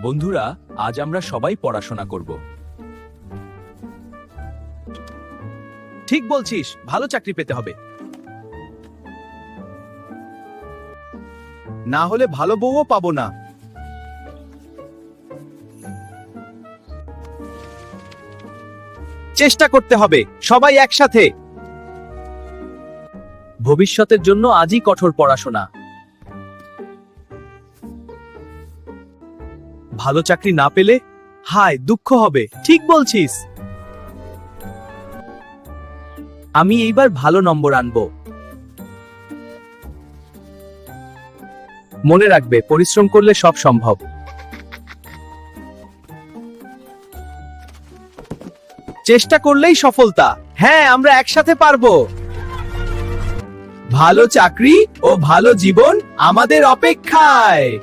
বন্ধুরা, আজ আমরা সবাই পড়াশোনা করব। ঠিক বলছিস, ভালো চাকরি পেতে হবে। না হলে ভালো বউও পাবো না। চেষ্টা করতে হবে, সবাই একসাথে। ভবিষ্যতের জন্য আজই কঠোর পড়াশোনা। ভালো চাকরি না পেলে হায় দুঃখ হবে। ঠিক বলছিস। আমি এইবার ভালো নম্বর আনবো। মনে রাখবে, পরিশ্রম করলে সব সম্ভব। চেষ্টা করলেই সফলতা। হ্যাঁ, আমরা একসাথে পারবো। ভালো চাকরি ও ভালো জীবন আমাদের অপেক্ষায়।